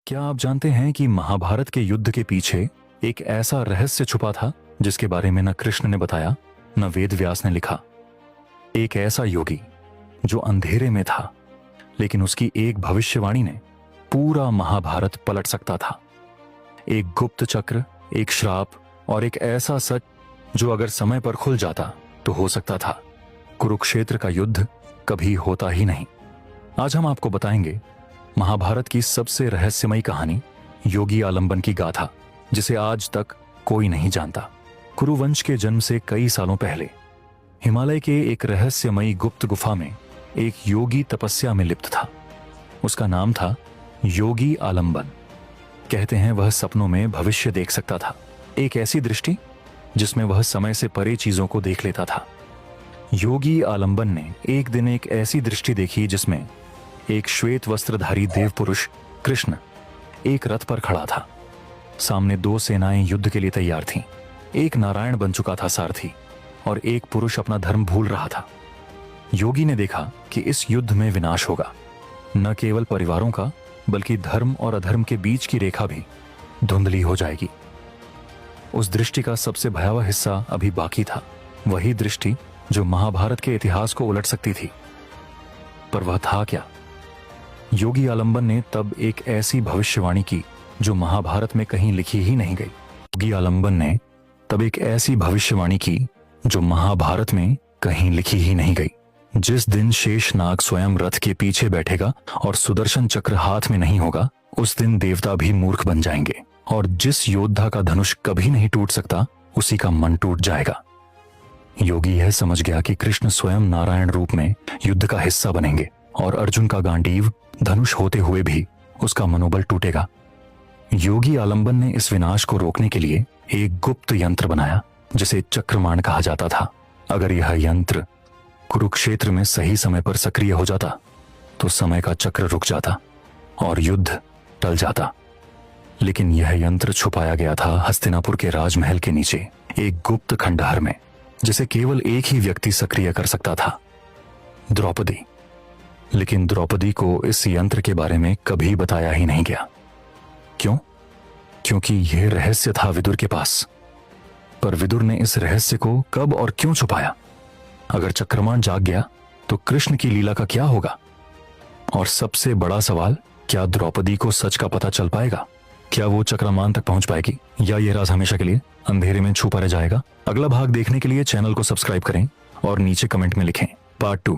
क्या आप जानते हैं कि महाभारत के युद्ध के पीछे एक ऐसा रहस्य छुपा था जिसके बारे में न कृष्ण ने बताया न वेद व्यास ने लिखा। एक ऐसा योगी जो अंधेरे में था, लेकिन उसकी एक भविष्यवाणी ने पूरा महाभारत पलट सकता था। एक गुप्त चक्र, एक श्राप और एक ऐसा सच जो अगर समय पर खुल जाता तो हो सकता था कुरुक्षेत्र का युद्ध कभी होता ही नहीं। आज हम आपको बताएंगे महाभारत की सबसे रहस्यमयी कहानी, योगी आलंबन की गाथा, जिसे आज तक कोई नहीं जानता। कुरुवंश के जन्म से कई सालों पहले हिमालय के एक रहस्यमयी गुप्त गुफा में एक योगी तपस्या में लिप्त था। उसका नाम था योगी आलंबन। कहते हैं वह सपनों में भविष्य देख सकता था, एक ऐसी दृष्टि जिसमें वह समय से परे चीजों को देख लेता था। योगी आलंबन ने एक दिन एक ऐसी दृष्टि देखी जिसमें एक श्वेत वस्त्रधारी देव पुरुष कृष्ण एक रथ पर खड़ा था। सामने दो सेनाएं युद्ध के लिए तैयार थीं। एक नारायण बन चुका था सारथी और एक पुरुष अपना धर्म भूल रहा था। योगी ने देखा कि इस युद्ध में विनाश होगा। न केवल परिवारों का बल्कि धर्म और अधर्म के बीच की रेखा भी धुंधली हो जाएगी। उस दृष्टि का सबसे भयावह हिस्सा अभी बाकी था, वही दृष्टि जो महाभारत के इतिहास को उलट सकती थी। पर वह था क्या? योगी आलंबन ने तब एक ऐसी भविष्यवाणी की जो महाभारत में कहीं लिखी ही नहीं गई। योगी आलंबन ने तब एक ऐसी भविष्यवाणी की जो महाभारत में कहीं लिखी ही नहीं गई। जिस दिन शेषनाग स्वयं रथ के पीछे बैठेगा और सुदर्शन चक्र हाथ में नहीं होगा, उस दिन देवता भी मूर्ख बन जाएंगे और जिस योद्धा का धनुष कभी नहीं टूट सकता, उसी का मन टूट जाएगा। योगी यह समझ गया कि कृष्ण स्वयं नारायण रूप में युद्ध का हिस्सा बनेंगे और अर्जुन का गांडीव धनुष होते हुए भी उसका मनोबल टूटेगा। योगी आलंबन ने इस विनाश को रोकने के लिए एक गुप्त यंत्र बनाया जिसे चक्रमाण कहा जाता था। अगर यह यंत्र कुरुक्षेत्र में सही समय पर सक्रिय हो जाता तो समय का चक्र रुक जाता और युद्ध टल जाता। लेकिन यह यंत्र छुपाया गया था हस्तिनापुर के राजमहल के नीचे एक गुप्त खंडहर में, जिसे केवल एक ही व्यक्ति सक्रिय कर सकता था, द्रौपदी। लेकिन द्रौपदी को इस यंत्र के बारे में कभी बताया ही नहीं गया। क्यों? क्योंकि यह रहस्य था विदुर के पास। पर विदुर ने इस रहस्य को कब और क्यों छुपाया? अगर चक्रमान जाग गया तो कृष्ण की लीला का क्या होगा? और सबसे बड़ा सवाल, क्या द्रौपदी को सच का पता चल पाएगा? क्या वो चक्रमान तक पहुंच पाएगी या यह राज हमेशा के लिए अंधेरे में छुपा रह जाएगा? अगला भाग देखने के लिए चैनल को सब्सक्राइब करें और नीचे कमेंट में लिखें पार्ट 2।